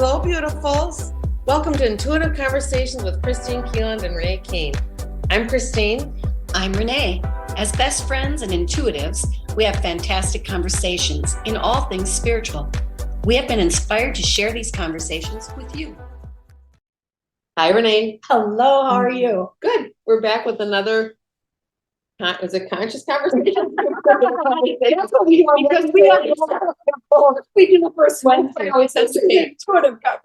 Hello, beautifuls. Welcome to Intuitive Conversations with Christine Keeland and Renee Kane. I'm Christine. I'm Renee. As best friends and intuitives, we have fantastic conversations in all things spiritual. We have been inspired to share these conversations with you. Hi, Renee. Hello, how are you? Good. We're back with another, is it conscious conversation? That's what we do because we do the first one.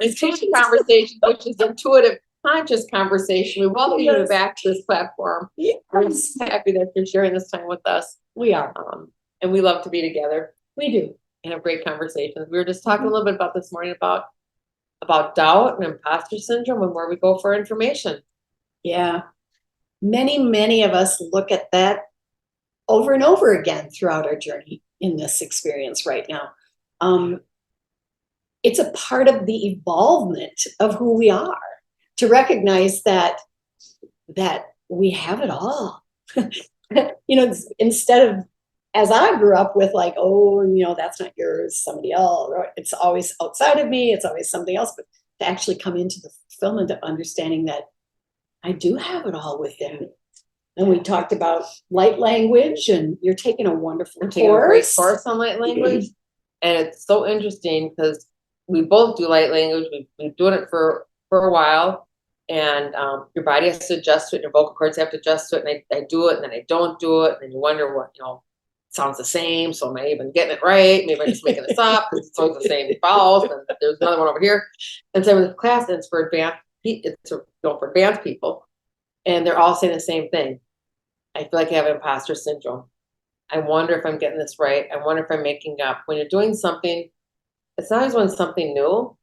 Intuitive conversation, which is intuitive conscious conversation. We welcome you back to this platform. I'm so happy that you're sharing this time with us. We are. And we love to be together We do. and have great conversations. We were just talking a little bit about this morning about doubt and imposter syndrome and where we go for information. Yeah. Many of us look at that over and over again throughout our journey in this experience right now. It's a part of the evolvement of who we are to recognize that we have it all. Instead of, as I grew up with like, that's not yours, somebody else, or it's always outside of me, it's always something else, but to actually come into the fulfillment of understanding that I do have it all within me. And we talked about light language, and you're taking a wonderful course. Taking a great course on light language. And it's so interesting because we both do light language. We've been doing it for a while. And your body has to adjust to it. Your vocal cords have to adjust to it. And I do it, and then I don't do it. And then you wonder what, sounds the same. So am I even getting it right? Maybe I'm just making this up because it's always the same vowels. And there's another one over here. And so with class, it's for advanced people. And they're all saying the same thing. I feel like I have imposter syndrome. I wonder if I'm getting this right. I wonder if I'm making up. When you're doing something, it's not always when something new,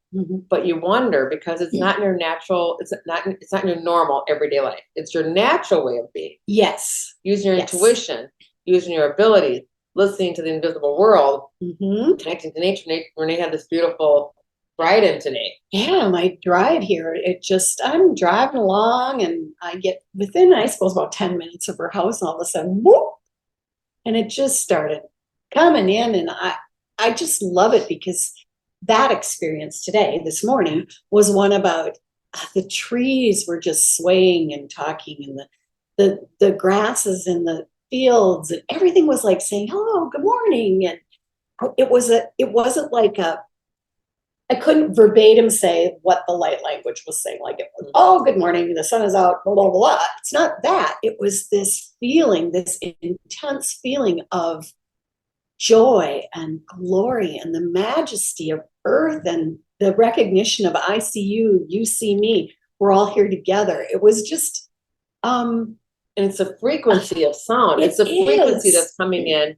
but you wonder because it's not in your natural, it's not in your normal everyday life. It's your natural way of being. Yes. Using your intuition, using your ability, listening to the invisible world, connecting to nature. Renee had this beautiful ride in today. Yeah, my ride here. I'm driving along and I get within, I suppose, about 10 minutes of her house, and all of a sudden, whoop, and it just started coming in. And I just love it because that experience today, this morning, was one about the trees were just swaying and talking, and the grasses in the fields, and everything was like saying, hello, good morning. And it wasn't like I couldn't verbatim say what the light language was saying. Like it was, oh, good morning, the sun is out, blah, blah, blah. It's not that. It was this feeling, this intense feeling of joy and glory and the majesty of earth and the recognition of I see you, you see me. We're all here together. It was just... and it's a frequency of sound. It's a frequency that's coming in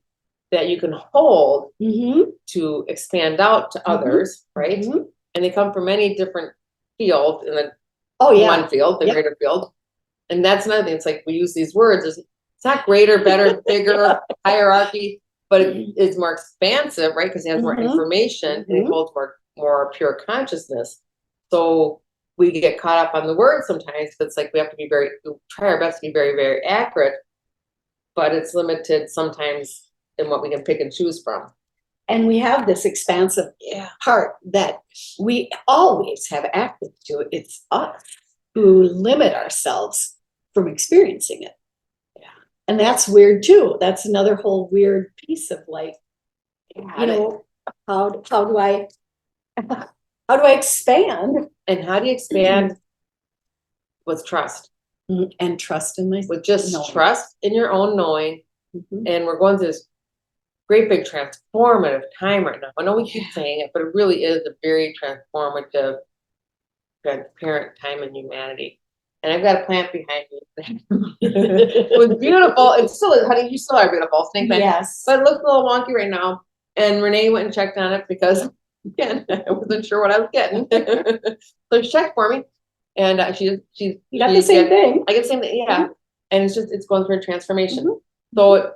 that you can hold to expand out to others, right? And they come from many different fields in one field, the greater field. And that's another thing. It's like we use these words. It's not greater, better, bigger, hierarchy, but it's more expansive, right? Because it has more information and it holds more pure consciousness. So we get caught up on the words sometimes. But it's like we try our best to be very, very accurate, but it's limited sometimes in what we can pick and choose from. And we have this expansive heart that we always have access to. It's us who limit ourselves from experiencing it. Yeah. And that's weird too. That's another whole weird piece of like, how do I expand? And how do you expand with trust? And trust in myself. With just trust in your own knowing. And we're going through this great big transformative time right now. I know we keep saying it, but it really is a very transformative, transparent time in humanity. And I've got a plant behind me. It was beautiful. It still is, honey. You still are beautiful. Snake plant. Yes. But it looks a little wonky right now. And Renee went and checked on it because, again, I wasn't sure what I was getting. So she checked for me. And you got the same thing. I get the same thing, yeah. And it's going through a transformation. So it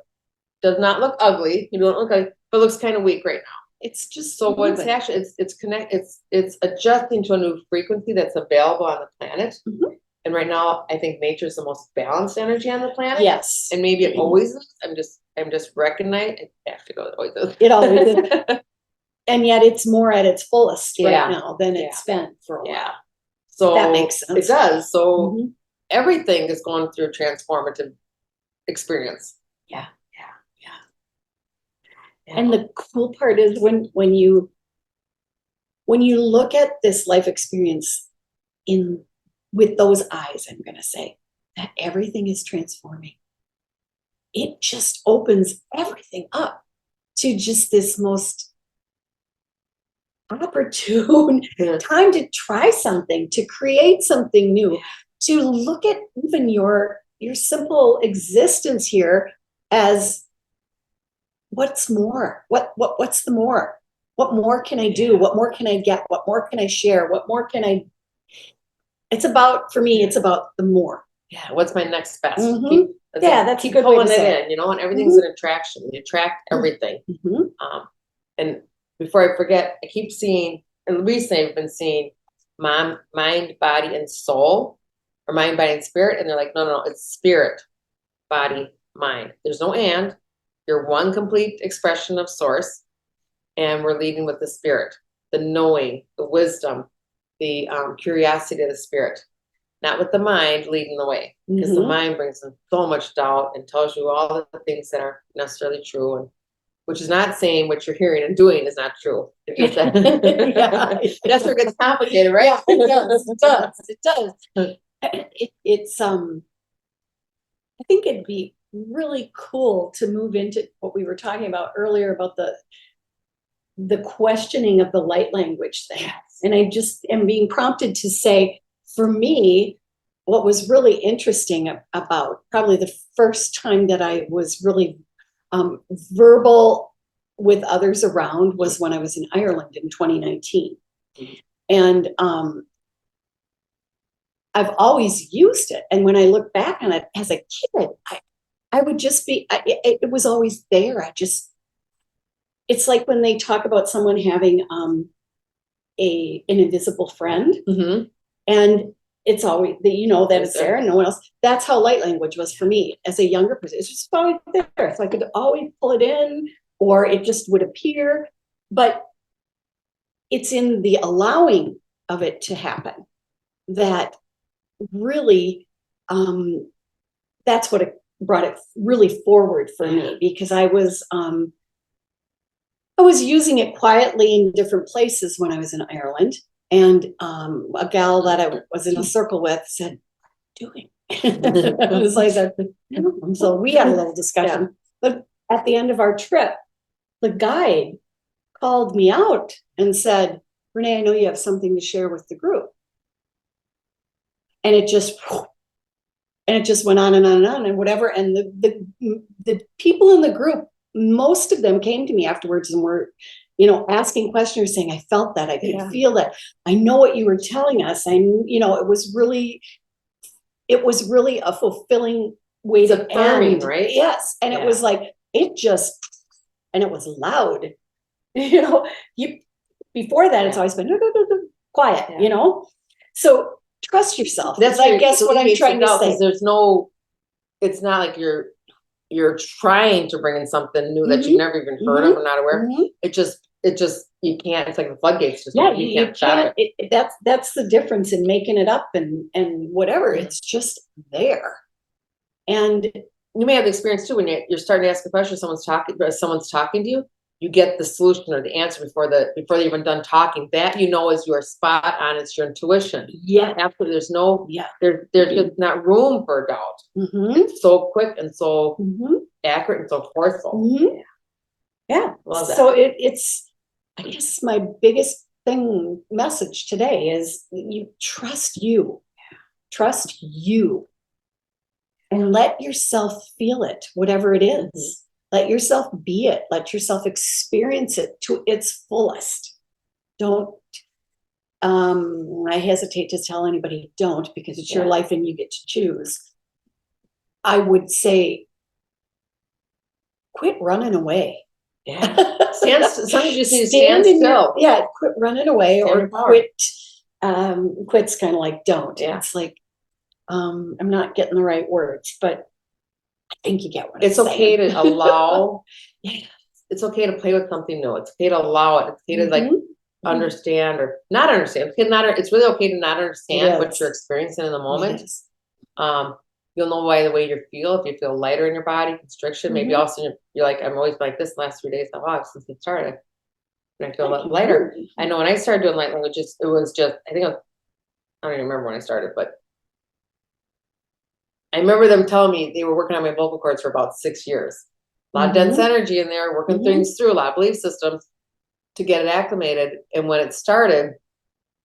does not look ugly. You don't look like, but it looks kind of weak right now. It's just so what's actually it's adjusting to a new frequency that's available on the planet. And right now, I think nature is the most balanced energy on the planet. Yes, and maybe it always is. I'm just recognizing it. Actually, it always is. It always is. And yet it's more at its fullest Yeah. right now than it's been for a while. Yeah. So That makes sense. It does. So Mhm. everything is going through a transformative experience. Yeah. And the cool part is when you look at this life experience in with those eyes, I'm going to say that everything is transforming. It just opens everything up to just this most opportune time to try something, to create something new, to look at even your simple existence here as what's more? What's the more? What more can I do? What more can I get? What more can I share? What more can I? It's about, for me, it's about the more. Yeah. What's my next best? Mhm. That's a good way to pulling say it in, you know, and everything's an attraction. You attract everything. Mhm. And before I forget, I keep seeing, and recently I've been seeing mind, body, and soul, or mind, body, and spirit. And they're like, no, it's spirit, body, mind. There's no and. You're one complete expression of source. And we're leading with the spirit, the knowing, the wisdom, the curiosity of the spirit, not with the mind leading the way, because the mind brings in so much doubt and tells you all the things that aren't necessarily true, and which is not saying what you're hearing and doing is not true. It's just that that's where it gets complicated, right? Yeah, it does. It's I think it'd be really cool to move into what we were talking about earlier about the questioning of the light language thing. Yes. And I just am being prompted to say, for me, what was really interesting about probably the first time that I was really verbal with others around was when I was in Ireland in 2019. And I've always used it. And when I look back on it as a kid, I would just be, it was always there. It's like when they talk about someone having an invisible friend, and it's always, that it's there and no one else. That's how light language was for me as a younger person. It's just always there. So I could always pull it in, or it just would appear. But it's in the allowing of it to happen that really, that's what it brought it really forward for me, because I was using it quietly in different places when I was in Ireland. And a gal that I was in a circle with said, "What are you doing?" I was like, no. So we had a little discussion. But at the end of our trip, the guide called me out and said, "Renee, I know you have something to share with the group." And it just went on and on and on and whatever. And the people in the group, most of them came to me afterwards and were, asking questions, saying, "I felt that, I could feel that. I know what you were telling us. It was really a fulfilling way to affirming, right? Yes. And it was like, and it was loud. Before that, it's always been quiet, So trust yourself. That's I guess what I'm trying to say. There's no, it's not like you're trying to bring in something new that you've never even heard of or not aware. It just, you can't, it's like the floodgates just you can't stop it. That's the difference in making it up and whatever. It's just there. And you may have the experience too when you're starting to ask a question, someone's talking to you, you get the solution or the answer before they're even done talking. That is your spot on. It's your intuition. Yeah, absolutely. There's no there's just not room for doubt. It's so quick and so accurate and so forceful. Yeah. So it's, I guess my biggest message today is you trust you. Trust you. And let yourself feel it, whatever it is. Let yourself be it. Let yourself experience it to its fullest. Don't, I hesitate to tell anybody don't, because it's your life and you get to choose. I would say, quit running away. Yeah. Sometimes you see stand still. Quit running away, or quit. Quit's kind of like don't. Yeah. It's like, I'm not getting the right words, but I think you get what it's I'm okay saying. to allow it's okay to play with something new. It's okay to allow it. It's okay to like understand or not understand. It's really okay to not understand what you're experiencing in the moment. Yes. You'll know by the way you feel. If you feel lighter in your body, constriction, maybe also you're like, I'm always like this the last 3 days. Oh, since it started, and I feel a lot lighter. I know when I started doing light languages, it was just, I think I don't even remember when I started, but I remember them telling me they were working on my vocal cords for about 6 years. A lot of dense energy in there, working things through, a lot of belief systems to get it acclimated. And when it started,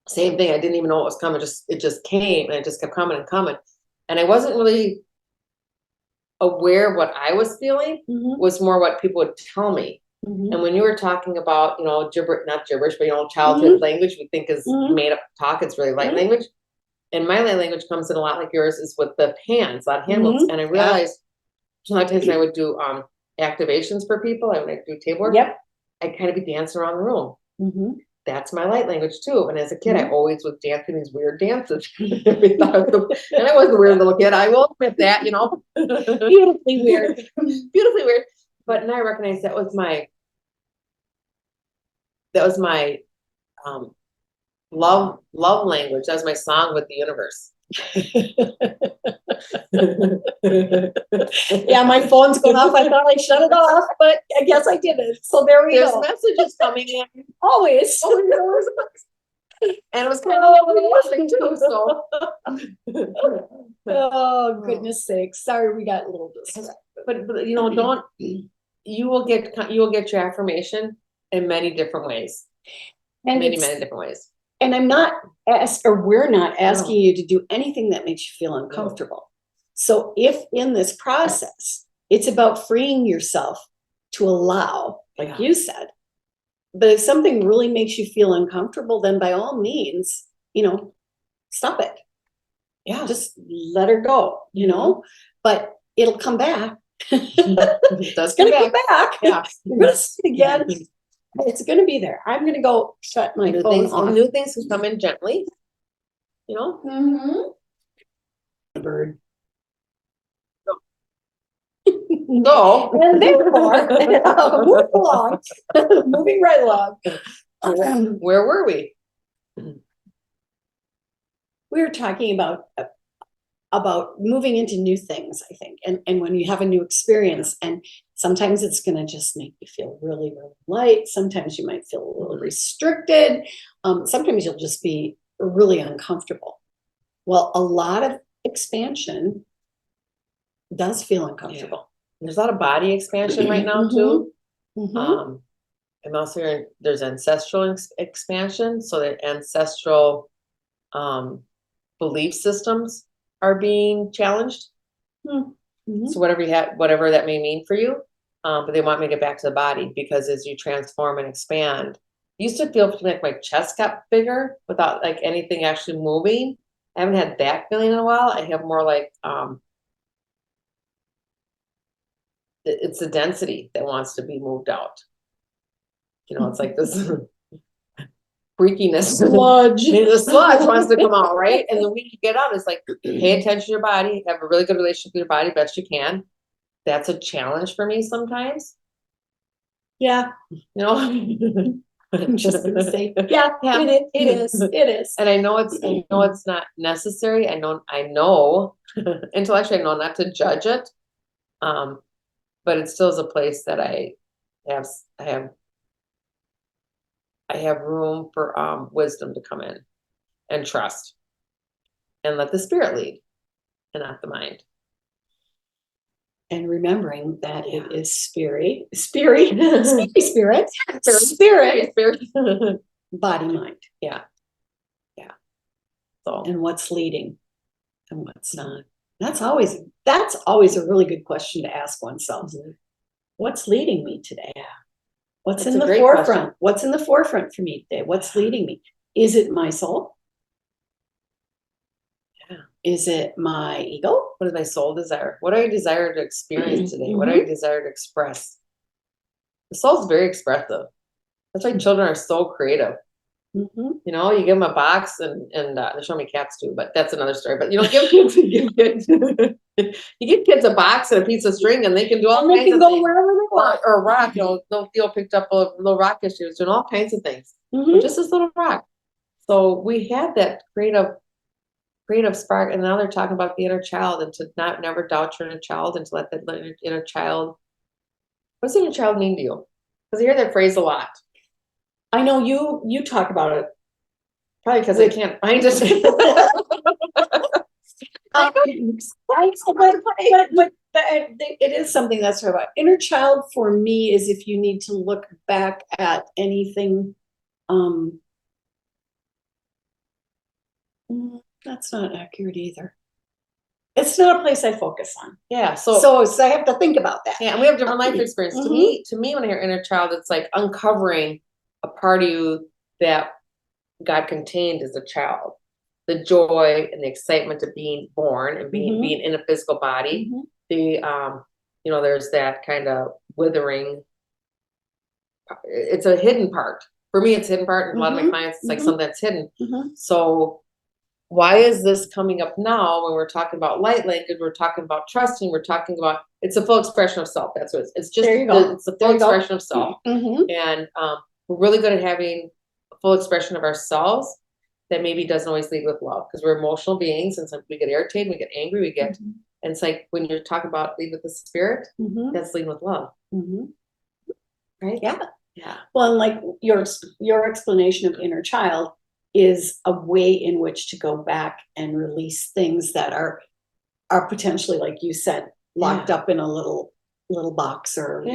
same thing. I didn't even know what was coming. It just came, and it just kept coming and coming. And I wasn't really aware of what I was feeling. Was more what people would tell me. And when you were talking about, not gibberish, but childhood language we think is made up talk, it's really light language. And my light language comes in a lot like yours, is with the hands, a lot of hand movements. And I realized a lot of times I would do activations for people. I would do table work. I'd kind of be dancing around the room. That's my light language too. And as a kid, I always was dancing these weird dances. And I was a weird little kid. I will admit that, beautifully weird, beautifully weird. But now I recognize that was my love language. That was my song with the universe. Yeah, my phone's going off. I thought I shut it off, but I guess I didn't. So there we go. There's messages coming in. Always. And it was kind of lovely listening too. So oh goodness sakes. Sorry we got a little distracted. But you will get your affirmation in many different ways. And many different ways. And we're not asking you to do anything that makes you feel uncomfortable. So if in this process, it's about freeing yourself to allow, like you said, but if something really makes you feel uncomfortable, then by all means, stop it. Yeah. Just let her go, but it'll come back. It's going to come back. Yeah. You're going to see it again. It's going to be there. I'm going to go shut my phone off. New things can come in gently, Bird. No. And therefore, move along. Moving right along. Where were we? We were talking about moving into new things, I think. And when you have a new experience, and sometimes it's going to just make you feel really, really light. Sometimes you might feel a little restricted. Sometimes you'll just be really uncomfortable. Well, a lot of expansion does feel uncomfortable. There's a lot of body expansion right now too. I'm also hearing there's ancestral expansion. So the ancestral belief systems are being challenged. So whatever that may mean for you, but they want me to get back to the body, because as you transform and expand, I used to feel like my chest got bigger without like anything actually moving. I haven't had that feeling in a while. I have more like it's the density that wants to be moved out. It's like this freakiness. Sludge. The sludge wants to come out, right? And then when you get out, it's like, pay attention to your body, have a really good relationship with your body, best you can. That's a challenge for me sometimes. Yeah. I'm just gonna say, yeah. It is. And I know it's not necessary. I know intellectually, I know not to judge it. But it still is a place that I have room for wisdom to come in and trust and let the spirit lead and not the mind. And remembering that it is spirit, body, mind. Yeah. So, and what's leading and what's not. That's always a really good question to ask oneself. What's leading me today? What's in the forefront? Question. What's in the forefront for me today? What's leading me? Is it my soul? Yeah. Is it my ego? What does my soul desire? What do I desire to experience today? What do I desire to express? The soul's very expressive. That's why children are so creative. You give them a box and they show me cats too, but that's another story. But give kids You give kids a box and a piece of string and they can do all And they kinds can of go things. wherever they want. Or a rock, little Theo picked up a little rock issue, doing all kinds of things. Mhm. Just this little rock. So we had that creative spark, and now they're talking about the inner child and to never doubt your inner child and to let that inner child. What does inner child mean to you? Because I hear that phrase a lot. I know you talk about it. Probably because I can't find it. But it is something that's sort of about inner child for me is if you need to look back at anything. That's not accurate either. It's not a place I focus on. Yeah. So I have to think about that. Yeah, and we have different life experience. To me, when I hear inner child, it's like uncovering a part of you that God contained as a child. The joy and the excitement of being born and being in a physical body. There's that kind of withering. It's a hidden part. For me, it's a hidden part. And a lot of my clients, it's like something that's hidden. So why is this coming up now when we're talking about light language? We're talking about trusting. We're talking about it's a full expression of self. That's what it is. It's just it's a full expression of self. And we're really good at having a full expression of ourselves that maybe doesn't always lead with love because we're emotional beings and sometimes we get irritated, we get angry, and it's like when you're talking about lead with the spirit, that's lead with love. Right? Yeah. Well, and like your explanation of inner child is a way in which to go back and release things that are potentially, like you said, locked up in a little box or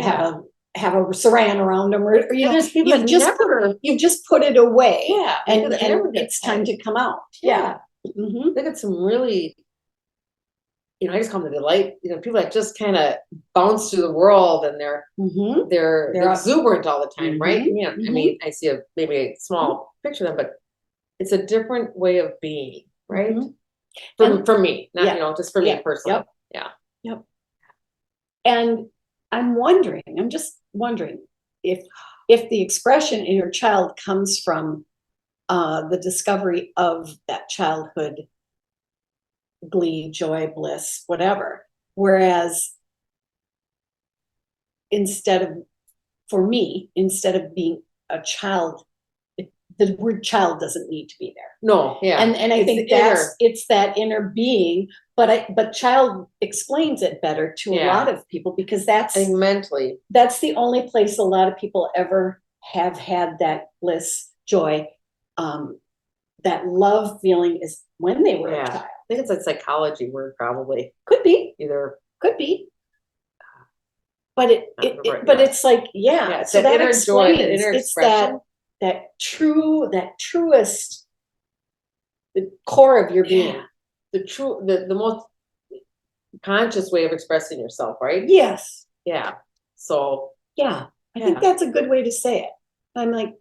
have a saran around them, or there's people you've just put it away. Yeah. And it's time to come out. Yeah. Look at some really, I just call them the delight, people that just kind of bounce through the world and they're exuberant all the time, right? Yeah. I mean, I see maybe a small picture of them, but it's a different way of being, right? For me, not, just for me personally. Yep. And I'm just wondering if the expression inner child comes from the discovery of that childhood glee, joy, bliss, whatever. Whereas instead of being a child, the word child doesn't need to be there. No, yeah. And I think it's that inner being, but child explains it better to a lot of people because that's the only place a lot of people ever have had that bliss, joy, that love feeling is when they were a child. I think it's a psychology word, probably. Could be. But it's like, so that explains joy, the inner expression. That truest, the core of your being. The most conscious way of expressing yourself, right? Yes. Yeah. So. Yeah. I think that's a good way to say it. I'm like,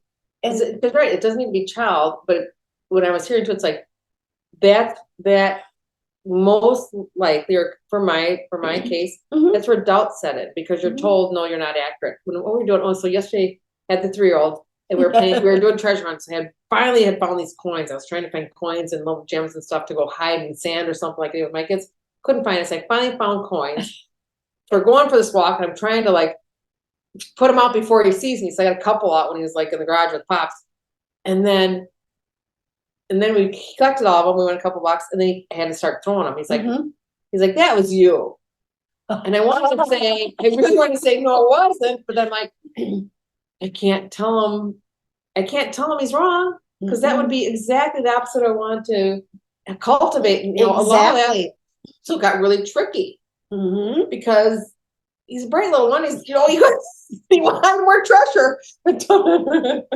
because right, it doesn't need to be child, but when I was hearing to it, it's like that most likely, or for my case, that's where doubt set in because you're told, no, you're not accurate. What were we doing? So yesterday I had the 3-year-old and we were doing treasure hunts. I finally had found these coins. I was trying to find coins and little gems and stuff to go hide in sand or something like that with my kids. Couldn't find it. So I finally found coins. So we're going for this walk and I'm trying to put him out before he sees me. So I got a couple out when he was in the garage with Pops. And then we collected all of them. We went a couple blocks and then I had to start throwing them. He's like, that was you. And I wanted to say, I really wanted to say, no, it wasn't. But then I can't tell him he's wrong because that would be exactly the opposite I want to cultivate. Allow that. So it got really tricky because he's a bright little one. He wanted more treasure. Had to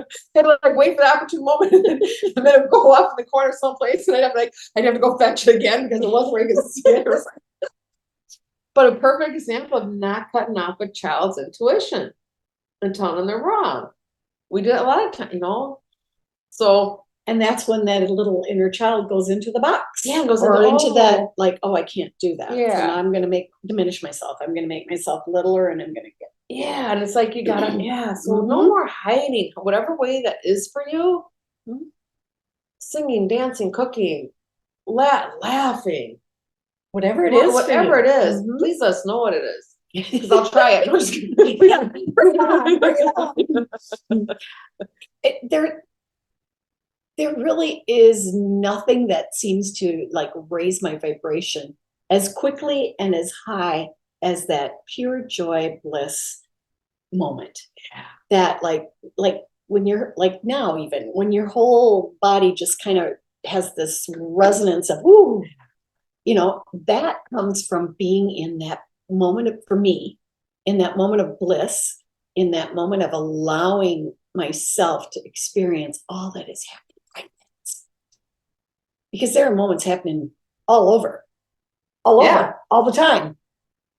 wait for the opportune moment and then it'd go off in the corner someplace and I'd have to go fetch it again because it wasn't where he could see it. But a perfect example of not cutting off a child's intuition and telling them they're wrong. We do it a lot of time, So, and that's when that little inner child goes into the box. Yeah, goes into that, I can't do that. Yeah. And I'm going to diminish myself. I'm going to make myself littler and I'm going to get. Yeah. And it's like, you gotta, So no more hiding, whatever way that is for you. Singing, dancing, cooking, laughing, Whatever it is. Whatever it is, Mhm. please let us know what it is. Because I'll try it. Yeah, bring it on, bring it on. There really is nothing that seems to like raise my vibration as quickly and as high as that pure joy bliss moment. Yeah. That like when you're like now, even when your whole body just kind of has this resonance of ooh, that comes from being in that moment for me, in that moment of bliss, in that moment of allowing myself to experience all that is happening right now. Because there are moments happening all over, Yeah. all the time.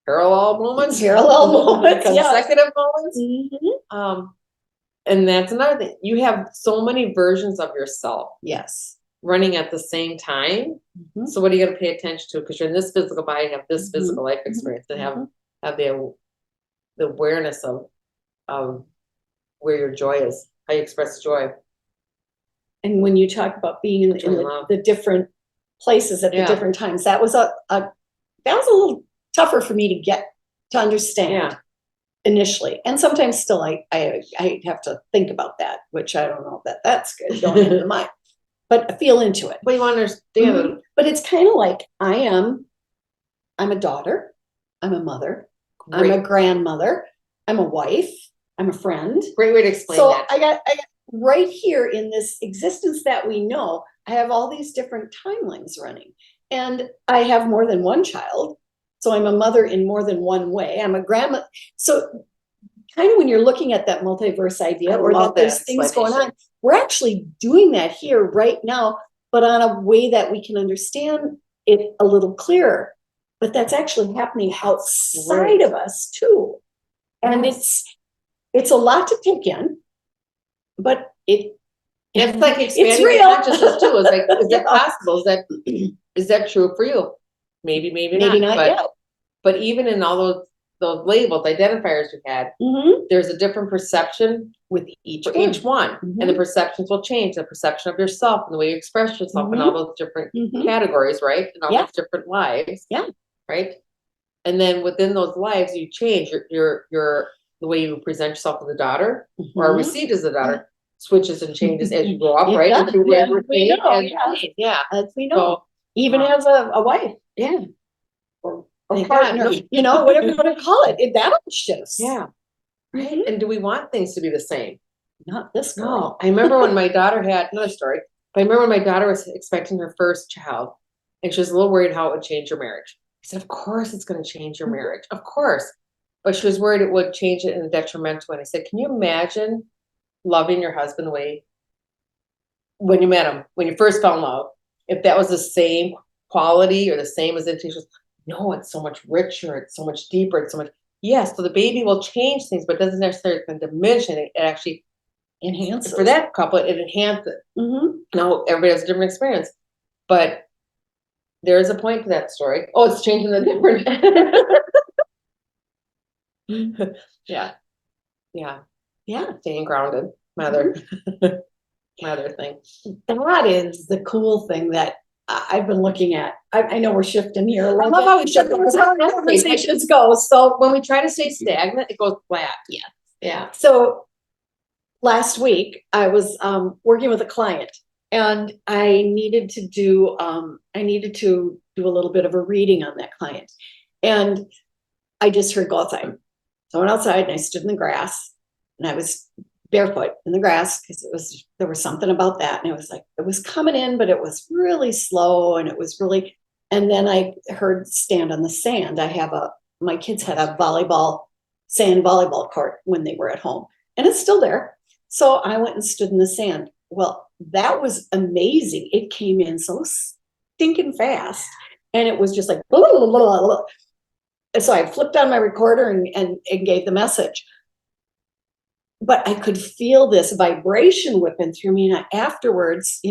Parallel moments. Yeah. Consecutive moments. Mhm. And that's another thing. You have so many versions of yourself Yes. running at the same time. Mhm. So what are you going to pay attention to? Because you're in this physical body, have this Mhm. physical life experience, and have the awareness of where your joy is, how you express joy. And when you talk about being in the different places at the different times, that was a little tougher for me to get to understand initially. And sometimes still I have to think about that, which I don't know that that's good going into the mind, but I feel into it. But you understand it. But it's kind of like I'm a daughter, I'm a mother, I'm a grandmother, I'm a wife, I'm a friend. Great way to explain that. So I got right here in this existence that we know, I have all these different timelines running. And I have more than one child. So I'm a mother in more than one way. I'm a grandma. So kind of when you're looking at that multiverse idea or that there's things going on, we're actually doing that here right now, but on a way that we can understand it a little clearer. But that's actually happening outside of us too. And it's a lot to take in, but it's like expanding real. your consciousness too. It's like, is that possible? Is that true for you? Maybe not. But even in all those labels, identifiers you had, there's a different perception with each one. And the perceptions will change. The perception of yourself and the way you express yourself in all those different categories, right? And all those different lives. Yeah. Right. And then within those lives, you change your the way you present yourself as a daughter or received as a daughter switches and changes as you grow up, right? As we know. So, even as a wife. Yeah. Or partner, whatever you want to call it, that all shifts. Yeah. Right. And do we want things to be the same? Not this girl. No. I remember when my daughter had another story, but I remember when my daughter was expecting her first child and she was a little worried how it would change her marriage. I said, of course it's going to change your marriage. Of course. But she was worried it would change it in a detrimental way. And I said, can you imagine loving your husband the way when you met him, when you first fell in love, if that was the same quality or the same as intuition? No, it's so much richer, it's so much deeper, it's so much. Yes, so the baby will change things, but it doesn't necessarily diminish it. It actually enhances. For that couple, it enhances. Now, everybody has a different experience, but there is a point to that story. Oh, it's changing the different. Yeah. Staying grounded. My other thing. That is the cool thing that I've been looking at. I know we're shifting here. I love how we shift. Conversations go. So when we try to stay stagnant, it goes flat. Yeah. So last week I was working with a client, and I needed to do a little bit of a reading on that client, and I just heard go outside. So I went outside and I stood in the grass, and I was barefoot in the grass because there was something about that, and it was like it was coming in, but it was really slow, and it was really. And then I heard stand on the sand. My kids had a sand volleyball court when they were at home, and it's still there. So I went and stood in the sand. Well, that was amazing. It came in so stinking fast, and it was just like blah, blah, blah, blah. So I flipped on my recorder and gave the message. But I could feel this vibration whipping through me. And I afterwards,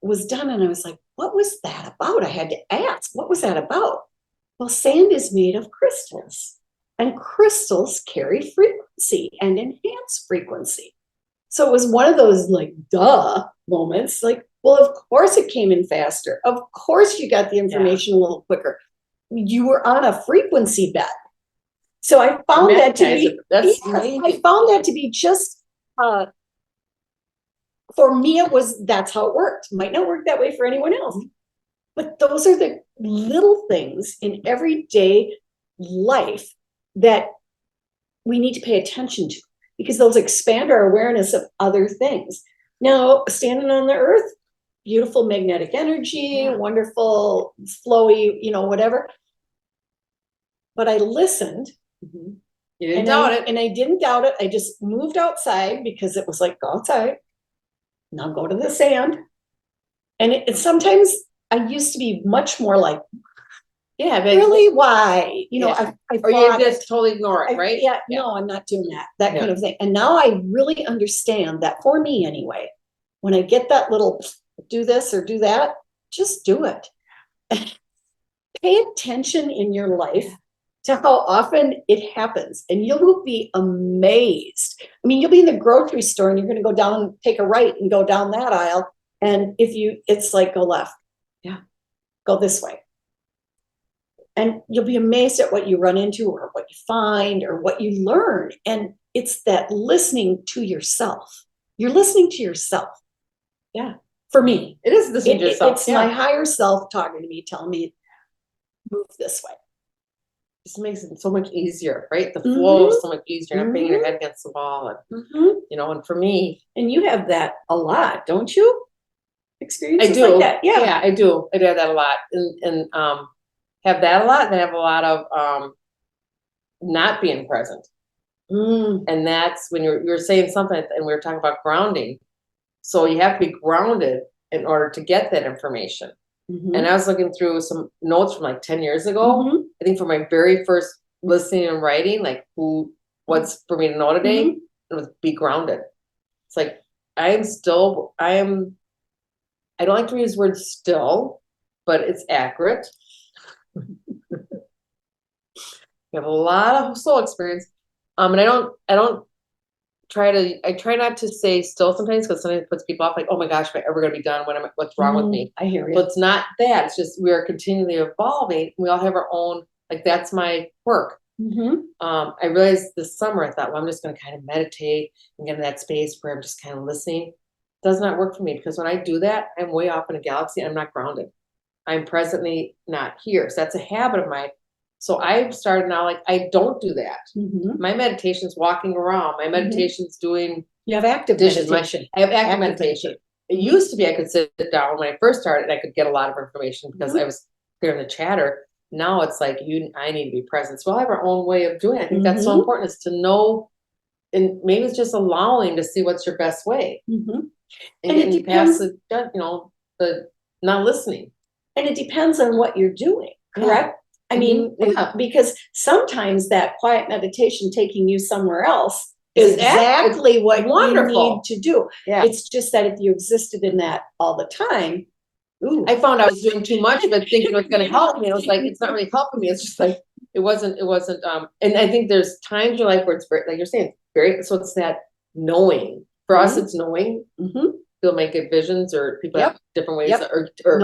was done. And I was like, what was that about? I had to ask, what was that about? Well, sand is made of crystals, and crystals carry frequency and enhance frequency. So it was one of those like, duh moments. Like, well, of course it came in faster. Of course you got the information a little quicker. you were on a frequency bed. So I found that to be, that's I found that to be just, for me, that's how it worked. Might not work that way for anyone else. But those are the little things in everyday life that we need to pay attention to, because those expand our awareness of other things. Now, standing on the earth, beautiful magnetic energy, wonderful, flowy, whatever. But I listened. Mm-hmm. You didn't doubt it. And I didn't doubt it. I just moved outside because it was like, go outside. Now go to the sand. And sometimes I used to be much more like, yeah, but really, why? Or you just totally ignore it, right? No, I'm not doing that kind of thing. And now I really understand that, for me anyway, when I get that little do this or do that, just do it. Pay attention in your life to how often it happens, and you will be amazed. I mean, you'll be in the grocery store and you're going to go down, take a right and go down that aisle. And it's like, go left. Yeah. Go this way. And you'll be amazed at what you run into or what you find or what you learn. And it's that listening to yourself. You're listening to yourself. Yeah. For me, it is listening to yourself. It's my higher self talking to me, telling me, move this way. This makes it so much easier, right? The flow is so much easier. You're not banging your head against the wall. And, and for me. And you have that a lot, don't you? Experiences I do. Like that? Yeah, I do. I do have that a lot. And have that a lot. Then I have a lot of not being present. And that's when you were saying something, and we were talking about grounding. So you have to be grounded in order to get that information. And I was looking through some notes from like 10 years ago. I think for my very first listening and writing, like what's for me to know today, it was be grounded. It's like, I don't like to use the word still, but it's accurate. You have a lot of soul experience. And I try not to say still sometimes, because sometimes it puts people off, like, oh my gosh, am I ever going to be done? What's wrong with me? I hear you. So it's not that. It's just, we are continually evolving. We all have our own, like, that's my work. I realized this summer, I thought, well, I'm just going to kind of meditate and get in that space where I'm just kind of listening. It does not work for me, because when I do that, I'm way off in a galaxy. I'm not grounded. I'm presently not here. So that's a habit of mine. So I've started now, like, I don't do that. My meditation's walking around. My meditation's doing. You have active meditation. I have active meditation. It used to be I could sit down when I first started and I could get a lot of information because I was clearing the chatter. Now it's like, I need to be present. So I have our own way of doing it. I think that's so important, is to know, and maybe it's just allowing to see what's your best way. And it depends, the not listening. And it depends on what you're doing, correct? I mean, because sometimes that quiet meditation taking you somewhere else is exactly what you need to do. Yeah. It's just that if you existed in that all the time, I found I was doing too much of it, thinking it was going to help me. I was like, it's not really helping me. It's just like, it wasn't, and I think there's times in your life where it's very, like you're saying, so it's that knowing. For us, it's knowing. People make good visions, or people have different ways, or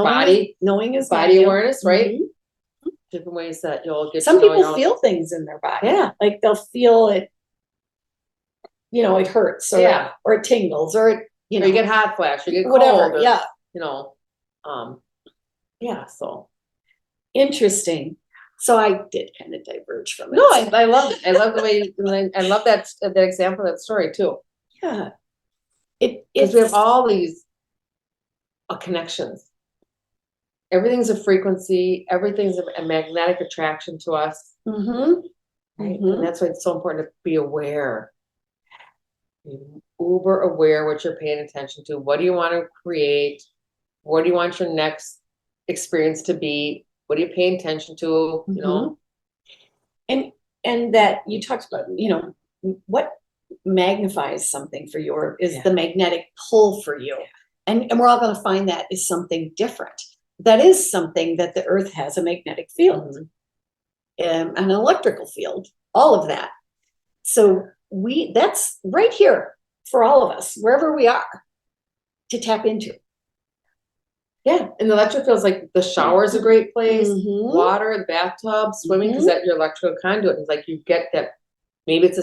knowing is body awareness, right? Different ways that you'll get. Some people feel things in their body. Yeah, like they'll feel it. It hurts, or or it tingles, or it, or you get hot flash, you get whatever. Cold, So interesting. So I did kind of diverge from it. No, I love it. I love the way. I love that example, that story too. Yeah, because we have all these connections. Everything's a frequency. Everything's a magnetic attraction to us. Right? And that's why it's so important to be aware. Be uber aware what you're paying attention to. What do you want to create? What do you want your next experience to be? What are you paying attention to? And that you talked about, what magnifies something for you is the magnetic pull for you. And we're all going to find that is something different. That is something that the earth has, a magnetic field, an electrical field, all of that. So that's right here for all of us, wherever we are, to tap into. Yeah, and the electric feels like the shower is a great place, Mhm. water, the bathtub, swimming, because that your electrical conduit is like you get that. Maybe it's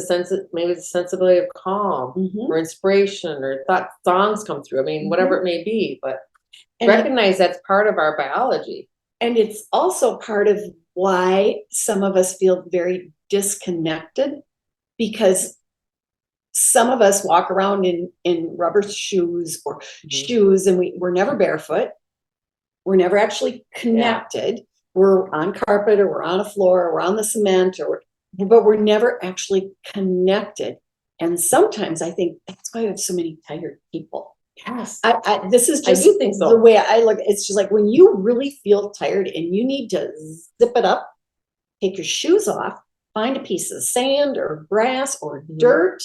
maybe it's a sensibility of calm Mhm. or inspiration or thought songs come through. I mean, whatever it may be, but And recognize that's part of our biology. and it's also part of why some of us feel very disconnected, because some of us walk around in rubber shoes or shoes, and we're never barefoot. We're never actually connected. We're on carpet, or we're on a floor, or we're on the cement, but we're never actually connected. And sometimes I think that's why we have so many tired people. Yes. This is I just do think so. the way I look. It's just like when you really feel tired and you need to zip it up, take your shoes off, find a piece of sand or grass or dirt,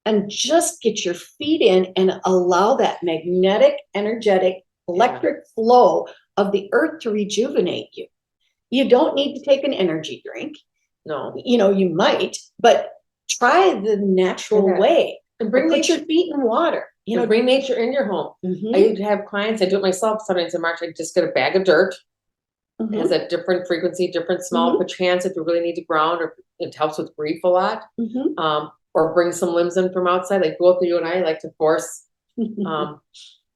and just get your feet in and allow that magnetic, energetic, electric flow of the earth to rejuvenate you. You don't need to take an energy drink. No. You might, but try the natural way. And bring put your feet in water. Bring nature in your home. I have clients, I do it myself sometimes in March. I just get a bag of dirt. It has a different frequency, different smell. Put your hands if you really need to ground, or it helps with grief a lot. Or bring some limbs in from outside. Like both of you and I like to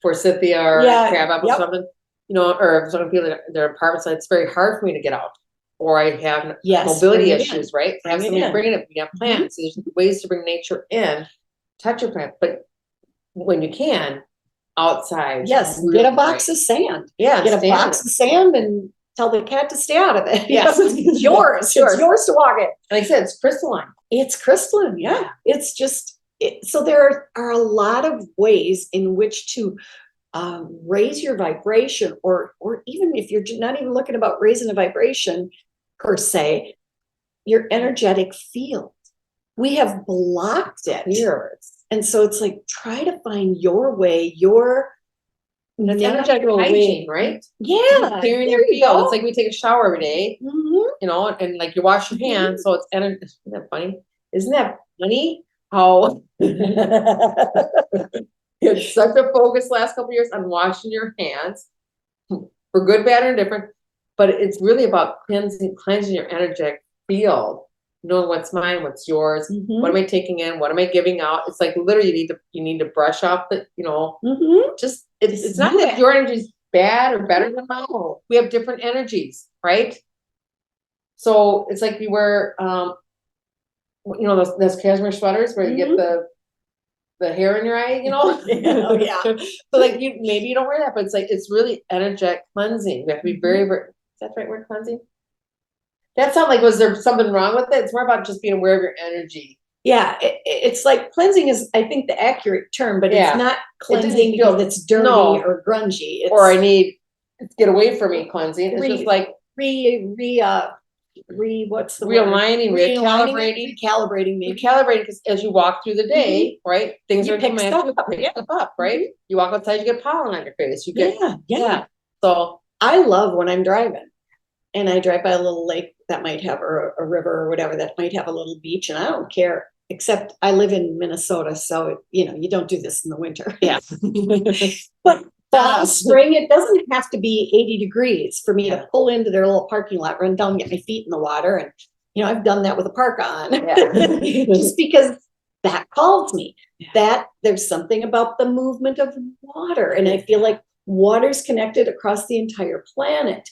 forsythia or crab apple or something. Or if someone feels like their apartment, so it's very hard for me to get out. Or I have mobility issues, right? Have somebody bring it. We have plants. There's ways to bring nature in, touch your plant, but when you can, outside. Yes, get a box of sand. Yeah, get a box of sand and tell the cat to stay out of it. Yes, it's yours. Sure. It's yours to walk it. Like I said, it's crystalline. It's crystalline. Yeah, it's just so there are a lot of ways in which to raise your vibration, or even if you're not even looking about raising a vibration per se, your energetic field. We have blocked it. Years. And so it's like, try to find your way, your energetic hygiene, right? Yeah. Clearing your field. It's like we take a shower every day, and like you wash your hands. So it's energy. Isn't that funny? Isn't that funny? How it's such a focus last couple of years on washing your hands for good, bad, or indifferent. But it's really about cleansing your energetic field. Knowing what's mine, what's yours, what am I taking in, what am I giving out? It's like literally you need to brush up the, just it's not that your energy is bad or better than mine. We have different energies, right? So it's like you wear those cashmere sweaters where you get the hair in your eye, So like maybe you don't wear that, but it's like it's really energetic cleansing. We have to be very, very, is that the right word, cleansing? That sounds like, was there something wrong with it? It's more about just being aware of your energy. Yeah, it's like cleansing is, I think, the accurate term, but it's not cleansing because it's dirty or grungy. Or I need to get away from me cleansing. It's just like what's the realigning, recalibrating me. Recalibrating because as you walk through the day, right? Things are pick stuff up, right? You walk outside, you get pollen on your face. You get So I love when I'm driving. And I drive by a little lake that might have, or a river or whatever, that might have a little beach. And I don't care, except I live in Minnesota. So, you don't do this in the winter. Yeah. But fall, spring, it doesn't have to be 80 degrees for me to pull into their little parking lot, run down, get my feet in the water. And, I've done that with a parka on. Just because that calls me. That there's something about the movement of water. And I feel like water's connected across the entire planet.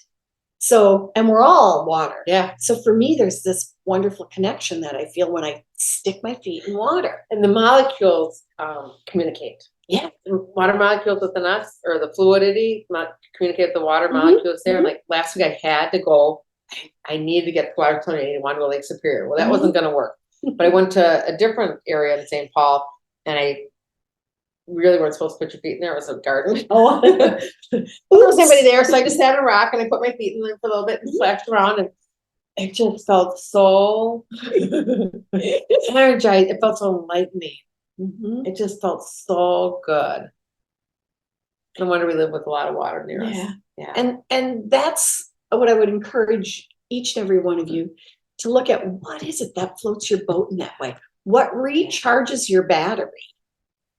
So, and we're all water. Yeah. So for me, there's this wonderful connection that I feel when I stick my feet in water. And the molecules communicate. Yeah. Water molecules within us, or the fluidity, communicate with the water molecules there. Like last week I had to go, I needed to get to water salinity. I wanted to go to Lake Superior. Well, that wasn't going to work. But I went to a different area in St. Paul, and I really weren't supposed to put your feet in there. It was a garden. Oh, there was somebody there, so I just sat on a rock and I put my feet in there for a little bit and splashed around, and it just felt so energized. It felt so enlightening. It just felt so good. No wonder we live with a lot of water near us. Yeah. And that's what I would encourage each and every one of you to look at. What is it that floats your boat in that way? What recharges your battery?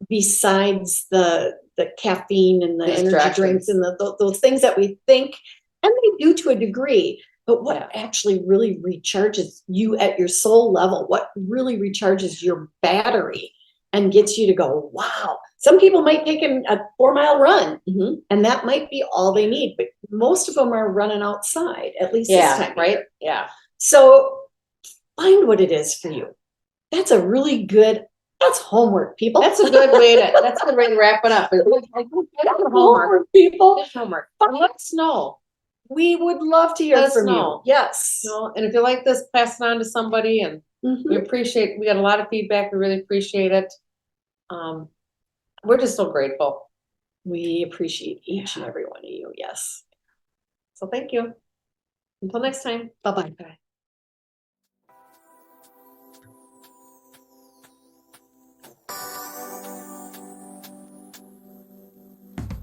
Besides the the caffeine and the energy Distractions. drinks and those things that we think, and they do to a degree, but what actually really recharges you at your soul level, what really recharges your battery and gets you to go, wow. Some people might take a 4-mile run, and that might be all they need, but most of them are running outside, at least this time. Right? Yeah. So find what it is for you. That's a really good, that's homework, people. That's a good way to wrap it up. That's homework, people. It's homework. Let us know. We would love to hear Let us from you. know. Yes. And if you like this, pass it on to somebody, and we got a lot of feedback. We really appreciate it. We're just so grateful. We appreciate each and every one of you. Yes. So thank you. Until next time. Bye-bye.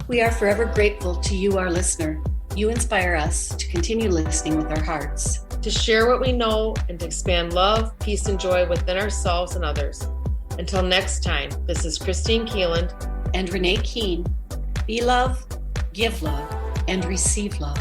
We are forever grateful to you, our listener. You inspire us to continue listening with our hearts, to share what we know, and to expand love, peace, and joy within ourselves and others. Until next time, this is Christine Keeland and Renee Keene. Be love, give love, and receive love.